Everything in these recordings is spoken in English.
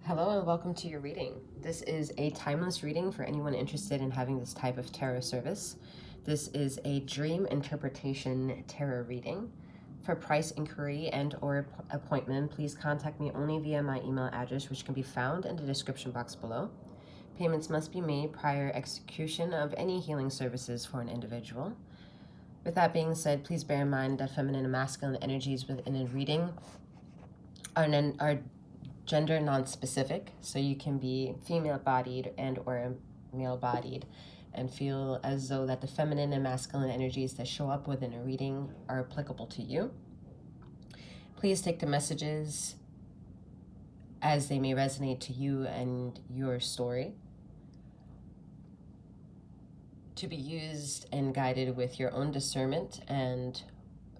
Hello and welcome to your reading. This is a timeless reading for anyone interested in having this type of tarot service. This is a dream interpretation tarot reading. For price inquiry and or appointment, please contact me only via my email address, which can be found in the description box below. Payments must be made prior execution of any healing services for an individual. With that being said, please bear in mind that feminine and masculine energies within a reading are gender non-specific, so you can be female-bodied and or male-bodied and feel as though that the feminine and masculine energies that show up within a reading are applicable to you. Please take the messages as they may resonate to you and your story, to be used and guided with your own discernment and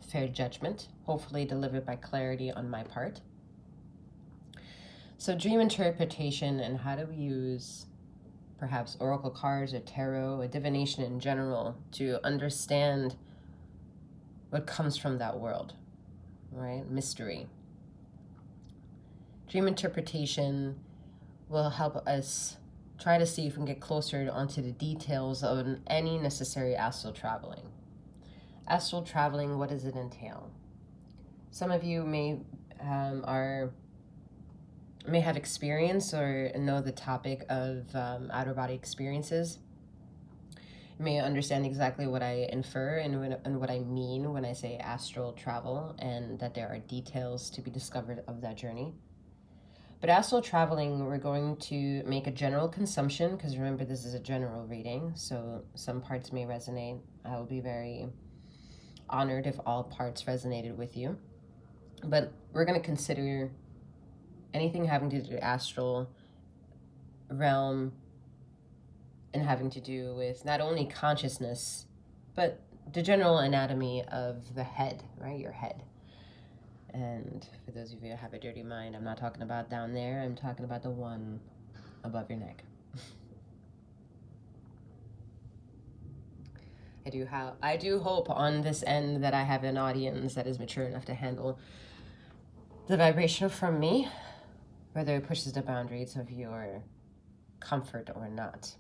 fair judgment, hopefully delivered by clarity on my part. So dream interpretation and how do we use perhaps oracle cards or tarot or divination in general to understand what comes from that world, right? Mystery. Dream interpretation will help us try to see if we can get closer onto the details of any necessary astral traveling. Astral traveling, what does it entail? Some of you may have experience or know the topic of out-of-body experiences. You may understand exactly what I infer and what I mean when I say astral travel, and that there are details to be discovered of that journey. But astral traveling, we're going to make a general consumption, because remember, this is a general reading, so some parts may resonate. I will be very honored if all parts resonated with you. But we're going to consider anything having to do with astral realm and having to do with not only consciousness, but the general anatomy of the head, right? Your head. And for those of you who have a dirty mind, I'm not talking about down there. I'm talking about the one above your neck. I do hope on this end that I have an audience that is mature enough to handle the vibration from me, whether it pushes the boundaries of your comfort or not.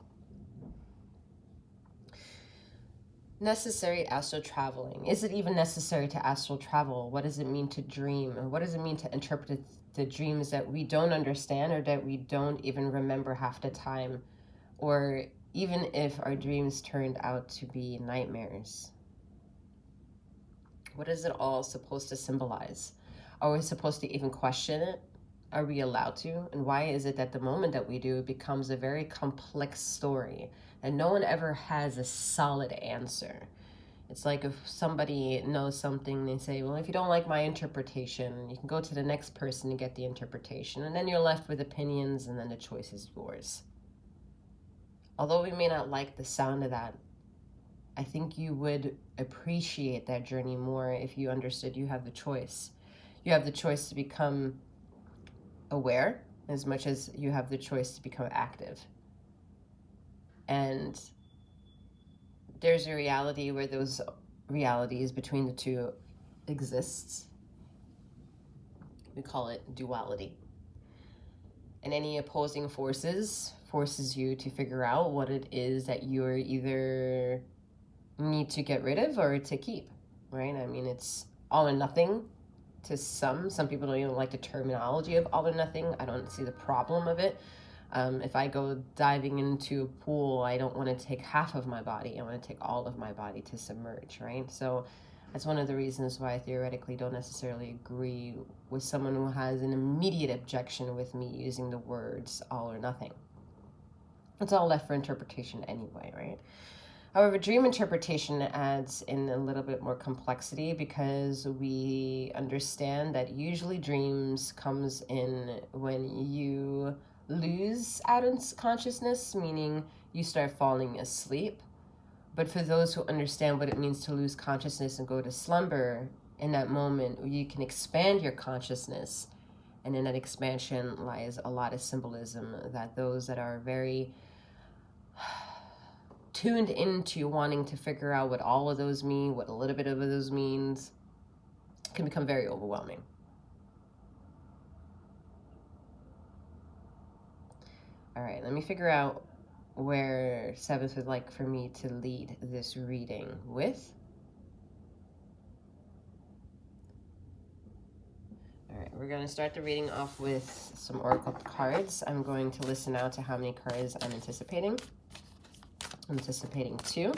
Necessary astral traveling. Is it even necessary to astral travel? What does it mean to dream? And what does it mean to interpret the dreams that we don't understand or that we don't even remember half the time? Or even if our dreams turned out to be nightmares? What is it all supposed to symbolize? Are we supposed to even question it? Are we allowed to? And why is it that the moment that we do, it becomes a very complex story and no one ever has a solid answer? It's like if somebody knows something, they say, well, if you don't like my interpretation, you can go to the next person and get the interpretation. And then you're left with opinions and then the choice is yours. Although we may not like the sound of that, I think you would appreciate that journey more if you understood you have the choice. You have the choice to become aware as much as you have the choice to become active. And there's a reality where those realities between the two exists. We call it duality. And any opposing forces you to figure out what it is that you're either need to get rid of or to keep, right? I mean, it's all or nothing. To some people don't even like the terminology of all or nothing. I don't see the problem of it. If I go diving into a pool, I don't want to take half of my body. I want to take all of my body to submerge, right? So that's one of the reasons why I theoretically don't necessarily agree with someone who has an immediate objection with me using the words all or nothing. It's all left for interpretation anyway, right? However, dream interpretation adds in a little bit more complexity because we understand that usually dreams comes in when you lose out in consciousness, meaning you start falling asleep. But for those who understand what it means to lose consciousness and go to slumber, in that moment, you can expand your consciousness. And in that expansion lies a lot of symbolism that those that are very tuned into wanting to figure out what all of those mean, what a little bit of those means, can become very overwhelming. All right, let me figure out where 7th would like for me to lead this reading with. All right, we're going to start the reading off with some oracle cards. I'm going to listen out to how many cards I'm anticipating. I'm anticipating 2.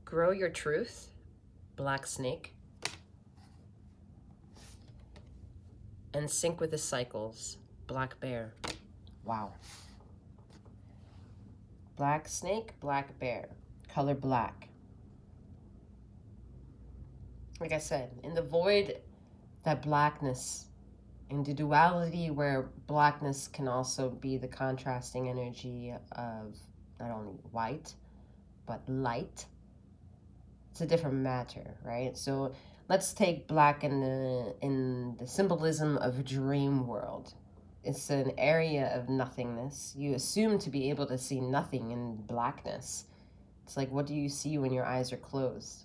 Grow your truth, black snake, and sync with the cycles, black bear. Wow. Black snake, black bear, color black. Like I said, in the void, that blackness, in the duality where blackness can also be the contrasting energy of not only white, but light. It's a different matter, right? So let's take black in the symbolism of a dream world. It's an area of nothingness. You assume to be able to see nothing in blackness. It's like, what do you see when your eyes are closed?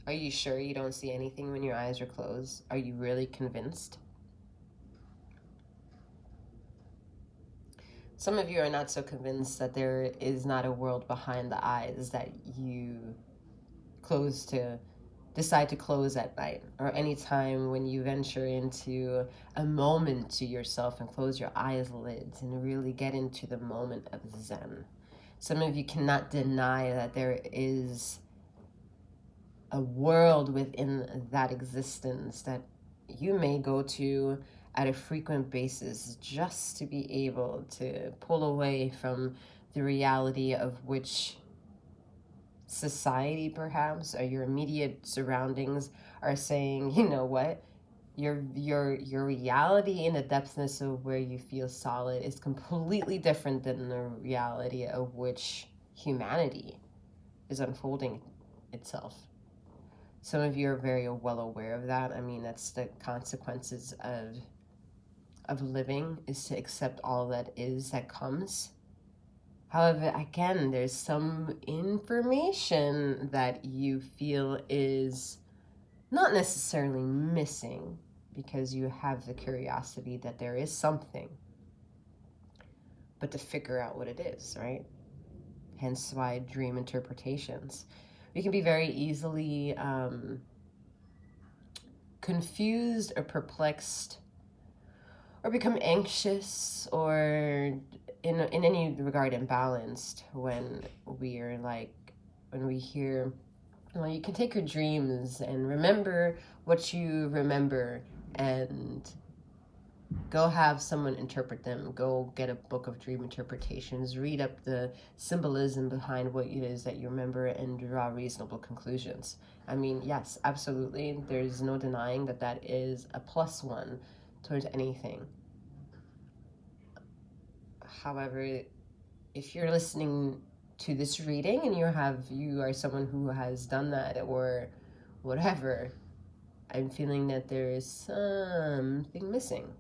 Are you sure you don't see anything when your eyes are closed? Are you really convinced? Some of you are not so convinced that there is not a world behind the eyes that you decide to close at night, or any time when you venture into a moment to yourself and close your eyelids and really get into the moment of Zen. Some of you cannot deny that there is a world within that existence that you may go to at a frequent basis just to be able to pull away from the reality of which society perhaps or your immediate surroundings are saying, you know what, your reality in the depthness of where you feel solid is completely different than the reality of which humanity is unfolding itself. Some of you are very well aware of that. I mean, that's the consequences of living, is to accept all that is, that comes. However, again, there's some information that you feel is not necessarily missing because you have the curiosity that there is something, but to figure out what it is, right? Hence why dream interpretations. We can be very easily confused or perplexed or become anxious or in any regard imbalanced when we hear, well, you can take your dreams and remember what you remember and go have someone interpret them. Go get a book of dream interpretations, read up the symbolism behind what it is that you remember and draw reasonable conclusions. I mean, yes, absolutely. There's no denying that that is a +1 towards anything. However, if you're listening to this reading and you are someone who has done that or whatever, I'm feeling that there is something missing.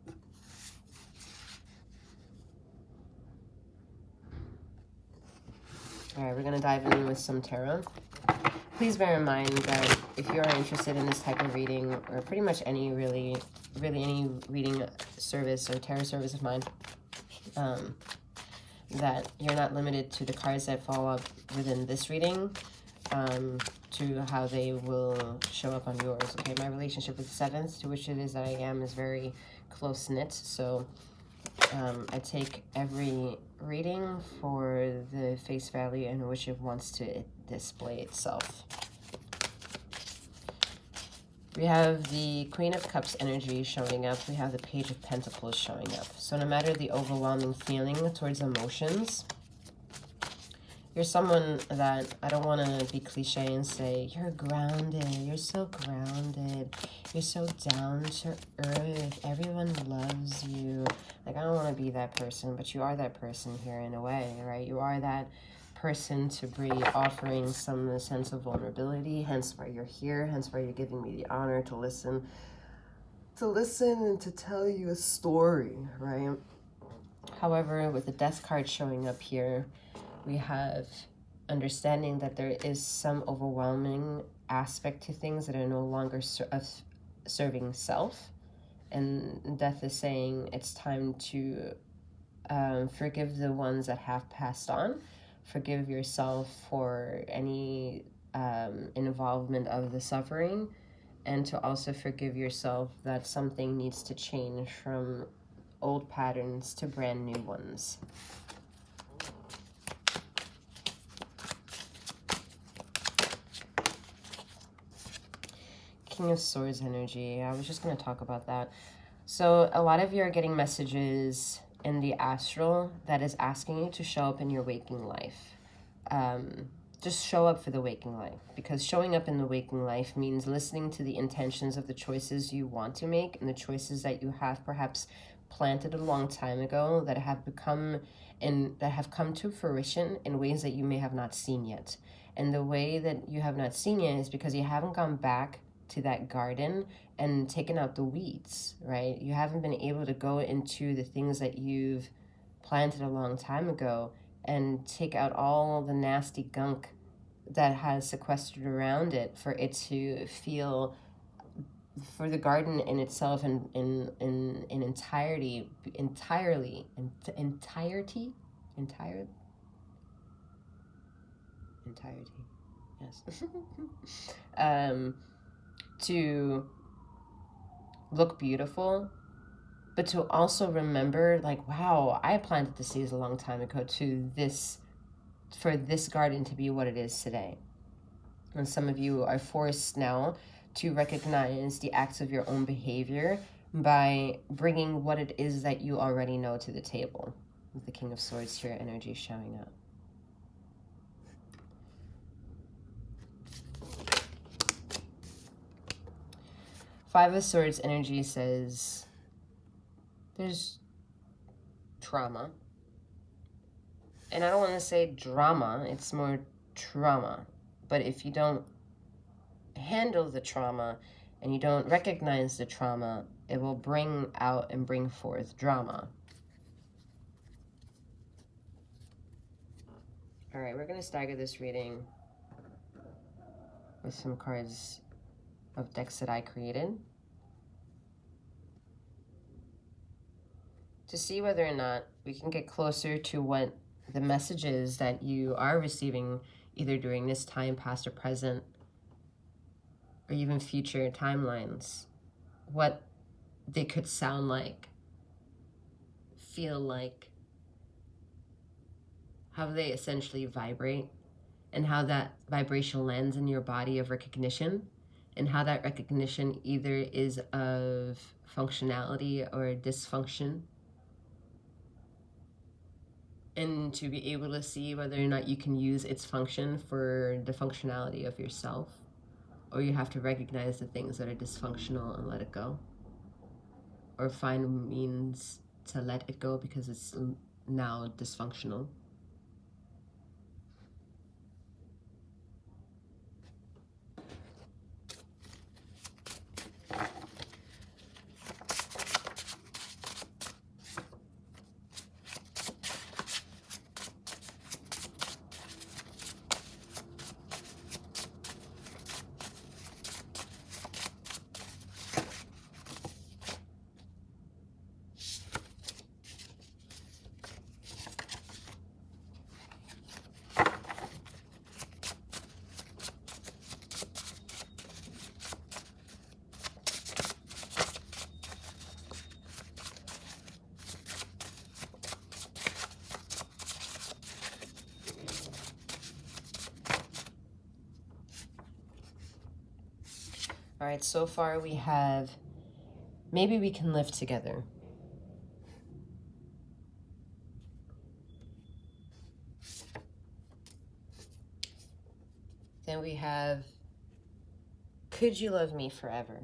All right, we're going to dive in with some tarot. Please bear in mind that if you are interested in this type of reading, or pretty much any really any reading service or tarot service of mine, that you're not limited to the cards that fall up within this reading, to how they will show up on yours. Okay, my relationship with the 7th, to which it is that I am, is very close-knit, so I take every reading for the face value in which it wants to display itself. We have the Queen of Cups energy showing up. We have the Page of Pentacles showing up. So no matter the overwhelming feeling towards emotions, you're someone that, I don't want to be cliche and say, you're grounded, you're so grounded, you're so down to earth, everyone loves you. Like, I don't want to be that person, but you are that person here in a way, right? You are that person to be offering some sense of vulnerability, hence why you're here, hence why you're giving me the honor to listen and to tell you a story, right? However, with the Death card showing up here, we have understanding that there is some overwhelming aspect to things that are no longer serving self. And Death is saying it's time to forgive the ones that have passed on. Forgive yourself for any involvement of the suffering, and to also forgive yourself that something needs to change from old patterns to brand new ones. King of Swords energy. I was just going to talk about that. So a lot of you are getting messages in the astral that is asking you to show up in your waking life. Just show up for the waking life, because showing up in the waking life means listening to the intentions of the choices you want to make and the choices that you have perhaps planted a long time ago that have come to fruition in ways that you may have not seen yet. And the way that you have not seen yet is because you haven't gone back to that garden and taken out the weeds, right? You haven't been able to go into the things that you've planted a long time ago and take out all the nasty gunk that has sequestered around it for it to feel, for the garden in itself in entirety, yes. To look beautiful, but to also remember, like, wow, I planted the seeds a long time ago for this garden to be what it is today. And some of you are forced now to recognize the acts of your own behavior by bringing what it is that you already know to the table. With the King of Swords here, energy showing up. Five of Swords energy says there's trauma. And I don't want to say drama, it's more trauma. But if you don't handle the trauma and you don't recognize the trauma, it will bring out and bring forth drama. All right, we're going to stagger this reading with some cards of decks that I created to see whether or not we can get closer to what the messages that you are receiving either during this time, past or present, or even future timelines, what they could sound like, feel like, how they essentially vibrate, and how that vibration lands in your body of recognition, and how that recognition either is of functionality or dysfunction, and to be able to see whether or not you can use its function for the functionality of yourself, or you have to recognize the things that are dysfunctional and let it go, or find means to let it go because it's now dysfunctional. All right, so far we have, maybe we can live together. Then we have, could you love me forever?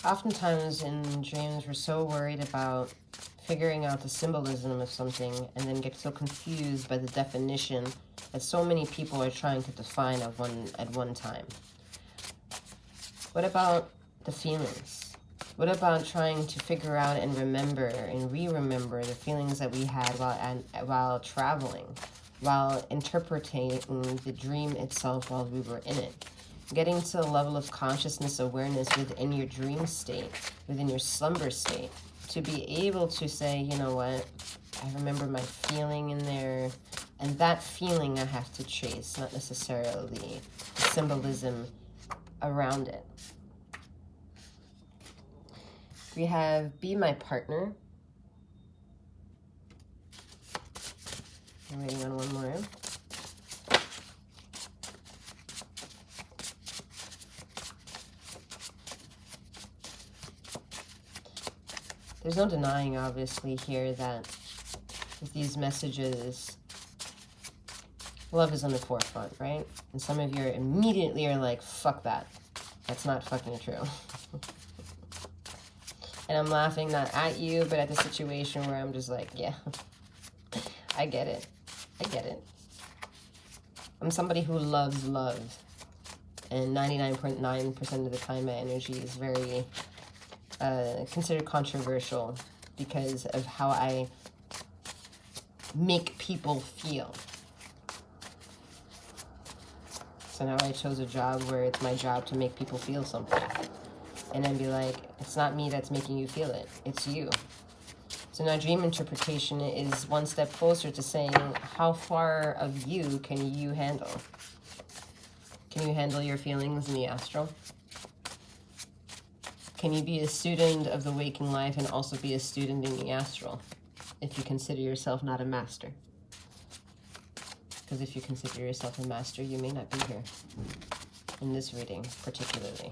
Oftentimes in dreams, we're so worried about figuring out the symbolism of something and then get so confused by the definition that so many people are trying to define at one time. What about the feelings? What about trying to figure out and remember and re-remember the feelings that we had while traveling, while interpreting the dream itself while we were in it? Getting to a level of consciousness awareness within your dream state, within your slumber state, to be able to say, you know what, I remember my feeling in there, and that feeling I have to chase, not necessarily the symbolism around it. We have Be My Partner. I'm waiting on one more. There's no denying, obviously, here that with these messages, love is on the forefront, right? And some of you immediately are like, fuck that. That's not fucking true. And I'm laughing not at you, but at the situation where I'm just like, yeah, I get it. I get it. I'm somebody who loves love. And 99.9% of the time, my energy is very considered controversial because of how I make people feel. So now I chose a job where it's my job to make people feel something. And then be like, it's not me that's making you feel it, it's you. So now dream interpretation is one step closer to saying, how far of you can you handle? Can you handle your feelings in the astral? Can you be a student of the waking life and also be a student in the astral, if you consider yourself not a master? Because if you consider yourself a master, you may not be here in this reading particularly.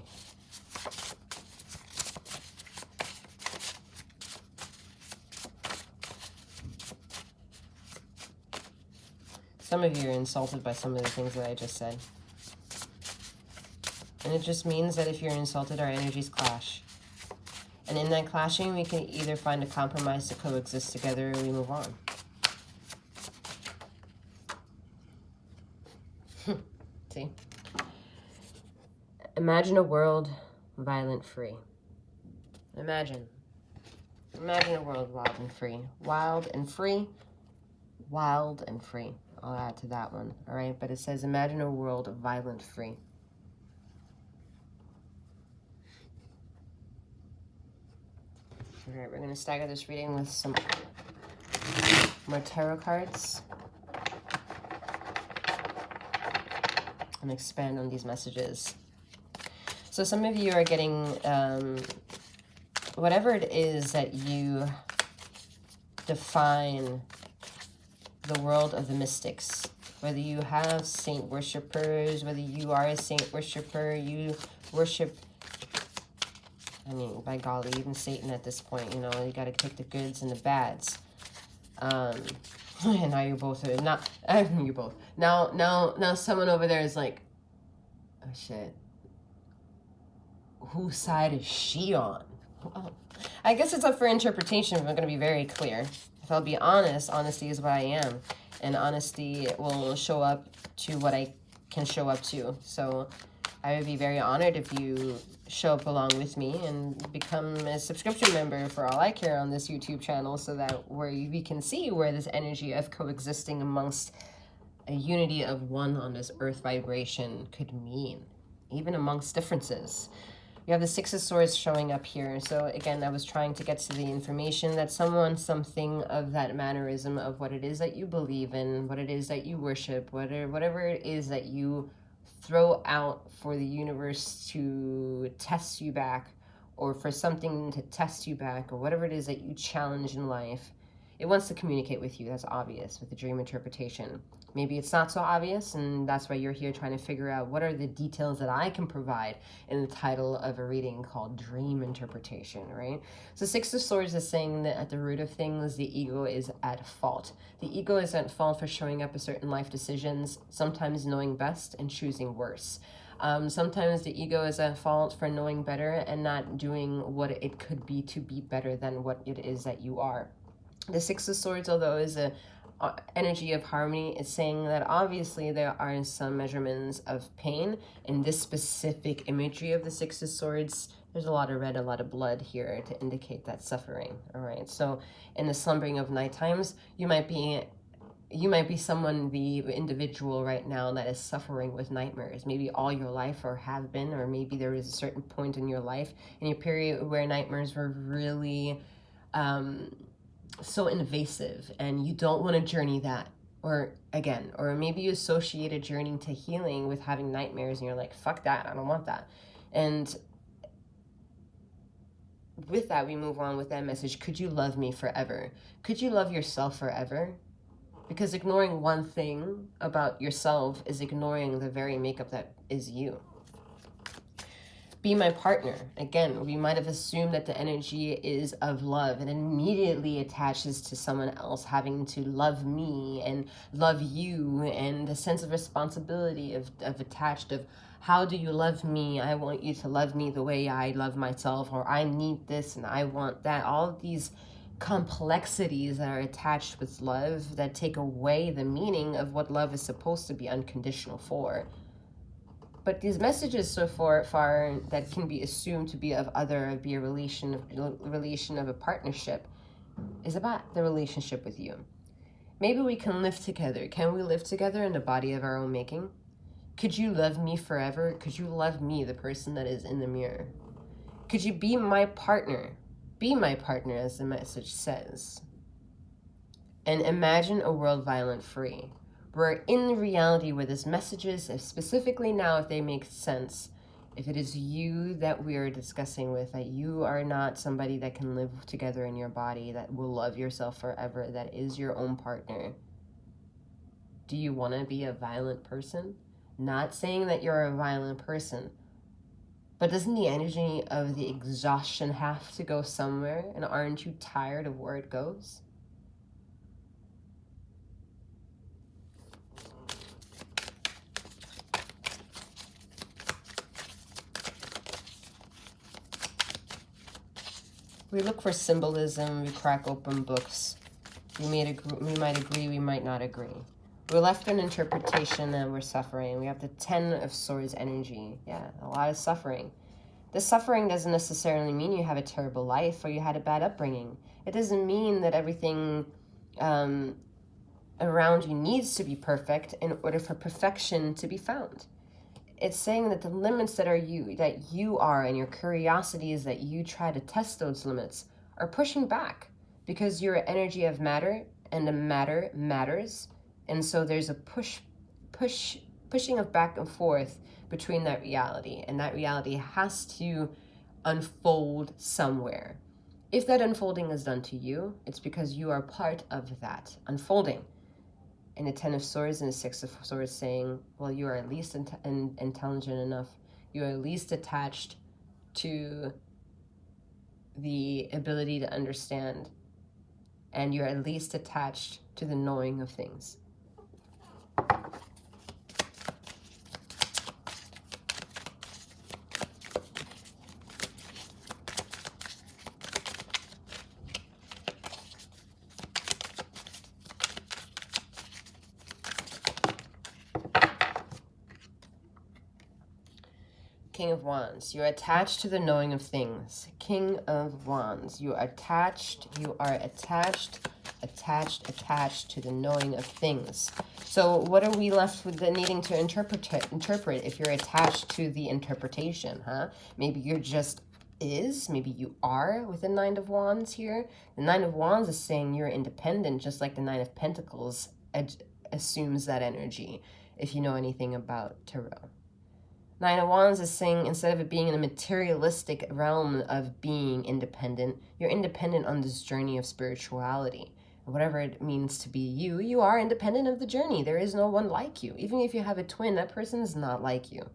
Some of you are insulted by some of the things that I just said. And it just means that if you're insulted, our energies clash. And in that clashing, we can either find a compromise to coexist together or we move on. See? Imagine a world violent-free. Imagine a world wild and free. Wild and free. Wild and free. I'll add to that one, all right? But it says, imagine a world violent-free. All right, we're going to stagger this reading with some more tarot cards and expand on these messages. So some of you are getting whatever it is that you define the world of the mystics, whether you have saint worshippers, whether you are a saint worshipper, you worship, I mean, by golly, even Satan at this point, you know, you got to take the goods and the bads. And now you're both, not, you're both. Now someone over there is like, oh shit, whose side is she on? Well, I guess it's up for interpretation if I'm going to be very clear. If I'll be honest, honesty is what I am. And honesty will show up to what I can show up to. So I would be very honored if you show up along with me and become a subscription member for all I care on this YouTube channel, so that we can see where this energy of coexisting amongst a unity of one on this earth vibration could mean, even amongst differences. You have the Six of Swords showing up here. So again, I was trying to get to the information that something of that mannerism of what it is that you believe in, what it is that you worship, whatever it is that you throw out for the universe to test you back, or for something to test you back, or whatever it is that you challenge in life, it wants to communicate with you. That's obvious with the dream interpretation. Maybe it's not so obvious, and that's why you're here trying to figure out what are the details that I can provide in the title of a reading called Dream Interpretation, right? So Six of Swords is saying that at the root of things, the ego is at fault. The ego is at fault for showing up at certain life decisions, sometimes knowing best and choosing worse. Sometimes the ego is at fault for knowing better and not doing what it could be to be better than what it is that you are. The Six of Swords, although is a energy of harmony, is saying that obviously there are some measurements of pain in this specific imagery of the Six of Swords. There's a lot of red, a lot of blood here to indicate that suffering. All right, so in the slumbering of night times, you might be someone, the individual right now that is suffering with nightmares, maybe all your life, or have been, or maybe there was a certain point in your life, in your period where nightmares were really so invasive, and you don't want to journey that, or maybe you associate a journey to healing with having nightmares, and you're like, fuck that, I don't want that. And with that, we move on with that message. Could you love me forever? Could you love yourself forever? Because ignoring one thing about yourself is ignoring the very makeup that is you. Be my partner. Again, we might have assumed that the energy is of love and immediately attaches to someone else having to love me and love you, and the sense of responsibility of attached of, how do you love me? I want you to love me the way I love myself, or I need this and I want that. All of these complexities that are attached with love that take away the meaning of what love is supposed to be unconditional for. But these messages so far that can be assumed to be of other, be a relation of a partnership, is about the relationship with you. Maybe we can live together. Can we live together in the body of our own making? Could you love me forever? Could you love me, the person that is in the mirror? Could you be my partner? Be my partner, as the message says. And imagine a world violent-free. We're in the reality where this messages, specifically now, if they make sense, if it is you that we are discussing with, that you are not somebody that can live together in your body, that will love yourself forever, that is your own partner. Do you want to be a violent person? Not saying that you're a violent person, but doesn't the energy of the exhaustion have to go somewhere? And aren't you tired of where it goes? We look for symbolism, we crack open books. We might agree, we might not agree. We're left in interpretation and we're suffering. We have the 10 of Swords energy. Yeah, a lot of suffering. This suffering doesn't necessarily mean you have a terrible life or you had a bad upbringing. It doesn't mean that everything around you needs to be perfect in order for perfection to be found. It's saying that the limits that you are, and your curiosities that you try to test those limits, are pushing back because you're an energy of matter, and the matter matters. And so there's a pushing of back and forth between that reality, and that reality has to unfold somewhere. If that unfolding is done to you, it's because you are part of that unfolding. And the 10 of Swords and the 6 of Swords saying, well, you are at least intelligent enough. You are at least attached to the ability to understand. And you're at least attached to the knowing of things. King of Wands, you're attached to the knowing of things. King of Wands, you are attached to the knowing of things. So what are we left with the needing to interpret if you're attached to the interpretation, huh? Maybe you're just maybe you are with the 9 of Wands here. The 9 of Wands is saying you're independent, just like the 9 of Pentacles assumes that energy, if you know anything about tarot. 9 of Wands is saying, instead of it being in a materialistic realm of being independent, you're independent on this journey of spirituality. And whatever it means to be you, you are independent of the journey. There is no one like you. Even if you have a twin, that person is not like you.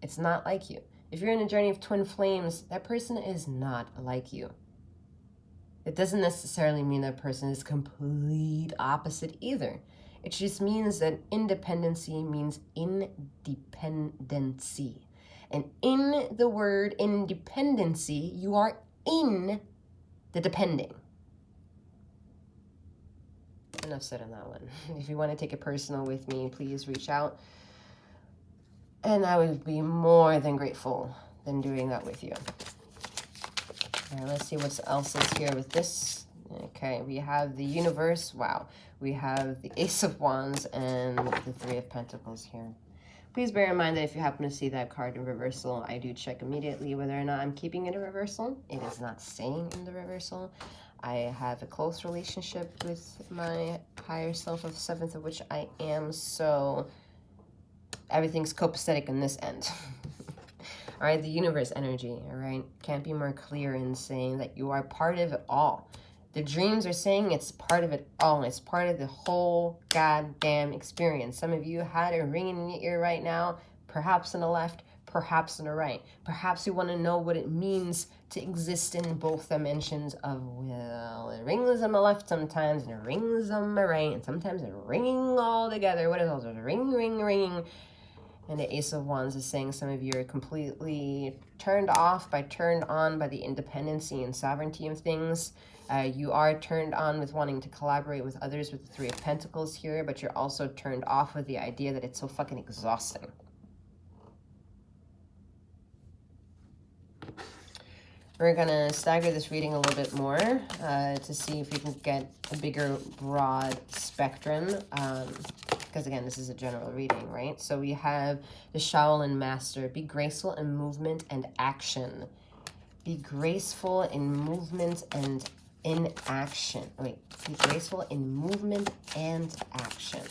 It's not like you. If you're in a journey of twin flames, that person is not like you. It doesn't necessarily mean that person is complete opposite either. It just means that independency means independency. And in the word independency, you are in the depending. Enough said on that one. If you want to take it personal with me, please reach out. And I would be more than grateful than doing that with you. All right, let's see what else is here with this. Okay, we have the universe. Wow. We have the Ace of Wands and the Three of Pentacles here. Please bear in mind that if you happen to see that card in reversal, I do check immediately whether or not I'm keeping it in reversal. It is not staying in the reversal. I have a close relationship with my higher self of 7th, of which I am, so everything's copacetic on this end. All right, the universe energy, all right? Can't be more clear in saying that you are part of it all. The dreams are saying it's part of it all. It's part of the whole goddamn experience. Some of you had a ringing in your ear right now, perhaps on the left, perhaps on the right. Perhaps you want to know what it means to exist in both dimensions of, well, it rings on the left sometimes, and it rings on the right, and sometimes it's ringing all together. What is all this? Ring, ring, ringing. And the Ace of Wands is saying some of you are completely turned on by the independency and sovereignty of things. You are turned on with wanting to collaborate with others with the Three of Pentacles here, but you're also turned off with the idea that it's so fucking exhausting. We're going to stagger this reading a little bit more to see if we can get a bigger, broad spectrum. Because, again, this is a general reading, right? So we have the Shaolin Master. Be graceful in movement and action. Be graceful in movement and in action. Wait, be graceful in movement and action.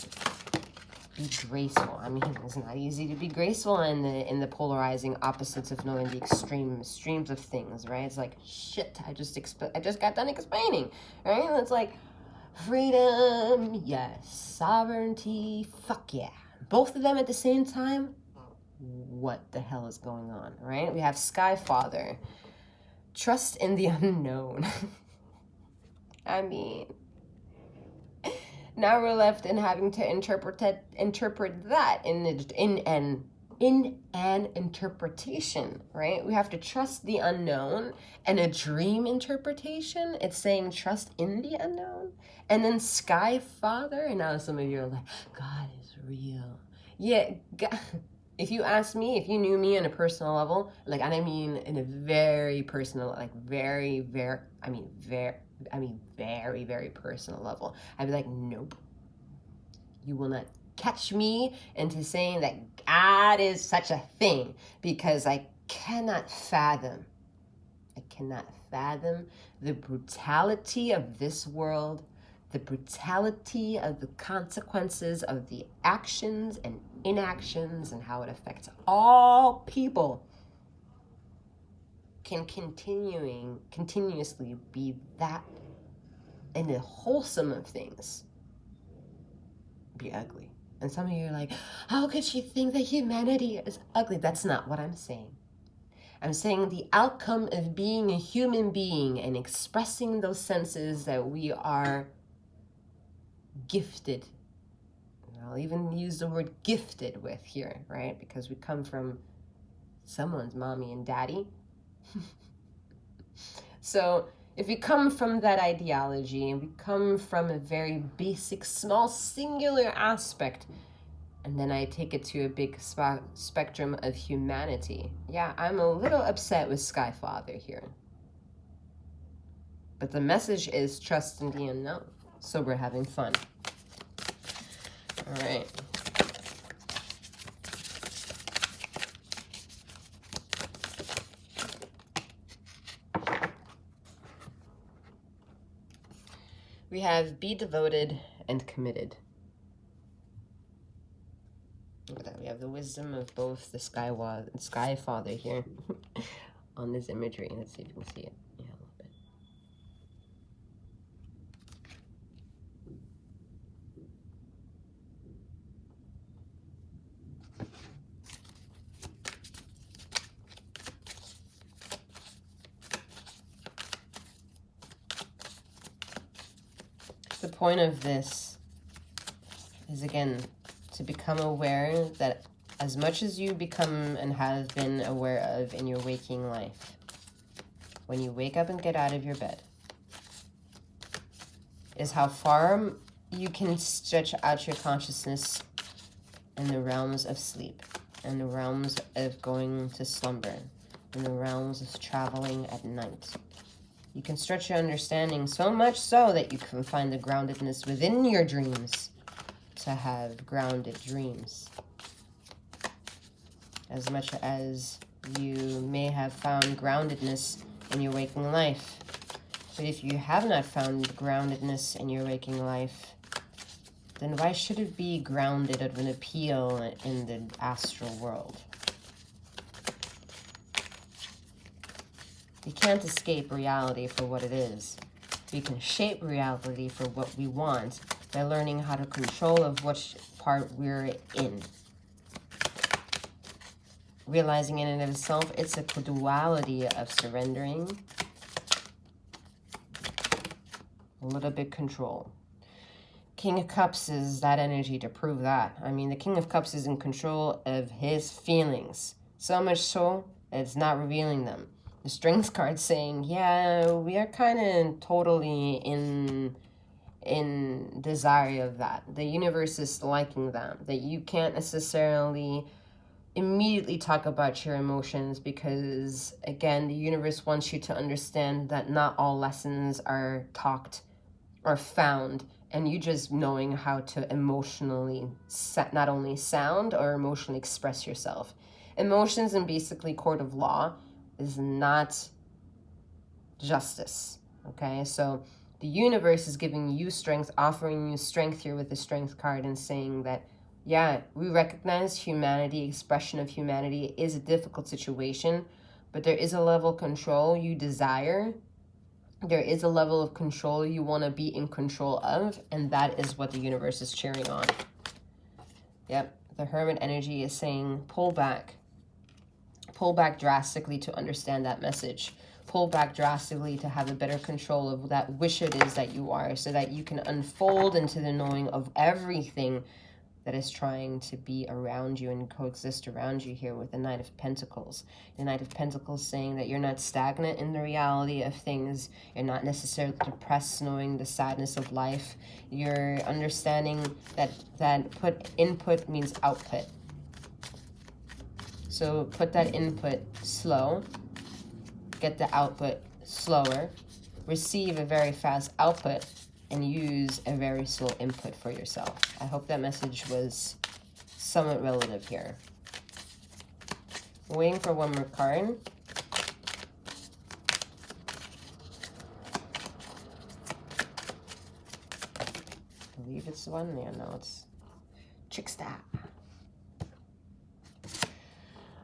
Be graceful. I mean, it's not easy to be graceful in the polarizing opposites of knowing the extremes of things, right? It's like, shit, I just got done explaining, right? It's like freedom, yes, sovereignty, fuck yeah. Both of them at the same time? What the hell is going on, right? We have Sky Father. Trust in the unknown. I mean, now we're left in having to interpret that in an interpretation, right? We have to trust the unknown. And a dream interpretation, it's saying trust in the unknown. And then Sky Father, and now some of you are like, God is real. Yeah, God, if you ask me, if you knew me on a personal level, like, and I mean in a very personal, like very, very personal level, I'd be like, nope. You will not catch me into saying that God is such a thing, because I cannot fathom the brutality of this world, the brutality of the consequences of the actions and inactions and how it affects all people can continuously be that in the wholesome of things be ugly. And some of you are like, how could she think that humanity is ugly? That's not what I'm saying. I'm saying the outcome of being a human being and expressing those senses that we are gifted. I'll even use the word gifted with here, right? Because we come from someone's mommy and daddy. So if we come from that ideology and we come from a very basic, small, singular aspect, and then I take it to a big spectrum of humanity, yeah, I'm a little upset with Sky Father here. But the message is trust in the unknown. So we're having fun. All right. We have be devoted and committed. Look at that. We have the wisdom of both the Sky Father here on this imagery. Let's see if you can see it. Yeah, a little bit. The point of this is, again, to become aware that as much as you become and have been aware of in your waking life, when you wake up and get out of your bed, is how far you can stretch out your consciousness in the realms of sleep, in the realms of going to slumber, in the realms of traveling at night. You can stretch your understanding so much so that you can find the groundedness within your dreams to have grounded dreams. As much as you may have found groundedness in your waking life. But if you have not found groundedness in your waking life, then why should it be grounded of an appeal in the astral world? We can't escape reality for what it is. We can shape reality for what we want by learning how to control of which part we're in. Realizing in and of itself, it's a duality of surrendering, a little bit control. King of Cups is that energy to prove that. I mean, the King of Cups is in control of his feelings. So much so, it's not revealing them. The Strength card saying, yeah, we are kind of totally in desire of that. The universe is liking that you can't necessarily immediately talk about your emotions because, again, the universe wants you to understand that not all lessons are talked or found, and you just knowing how to emotionally not only sound or emotionally express yourself. Emotions in basically court of law is not justice, okay? So the universe is giving you strength, offering you strength here with the Strength card and saying that, yeah, we recognize humanity, expression of humanity is a difficult situation, but there is a level of control you desire. There is a level of control you want to be in control of, and that is what the universe is cheering on. Yep, the Hermit energy is saying pull back drastically to understand that message. Pull back drastically to have a better control of that which it is that you are, so that you can unfold into the knowing of everything that is trying to be around you and coexist around you here with the Knight of Pentacles. The Knight of Pentacles saying that you're not stagnant in the reality of things. You're not necessarily depressed knowing the sadness of life. You're understanding that input means output. So put that input slow, get the output slower, receive a very fast output, and use a very slow input for yourself. I hope that message was somewhat relative here. Waiting for one more card. I believe it's one. Yeah, no, it's Trickster.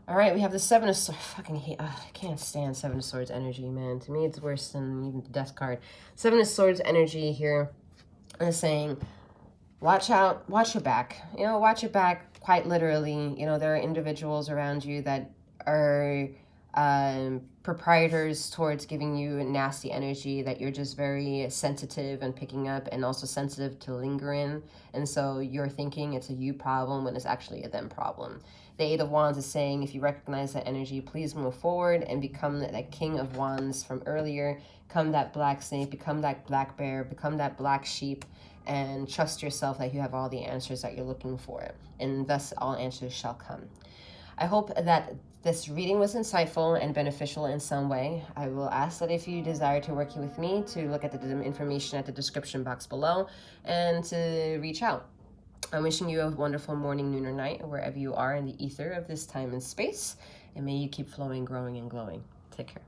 All right, we have the Seven of Swords. I can't stand Seven of Swords energy, man. To me, it's worse than even the Death card. Seven of Swords energy here is saying, watch out, watch your back. You know, watch your back quite literally. You know, there are individuals around you that are proprietors towards giving you nasty energy that you're just very sensitive and picking up, and also sensitive to linger in. And so you're thinking it's a you problem when it's actually a them problem. The Eight of Wands is saying, if you recognize that energy, please move forward and become that King of Wands from earlier. Become that black snake, become that black bear, become that black sheep, and trust yourself that you have all the answers that you're looking for. And thus all answers shall come. I hope that this reading was insightful and beneficial in some way. I will ask that if you desire to work with me, to look at the information at the description box below and to reach out. I'm wishing you a wonderful morning, noon, or night, wherever you are in the ether of this time and space. And may you keep flowing, growing, and glowing. Take care.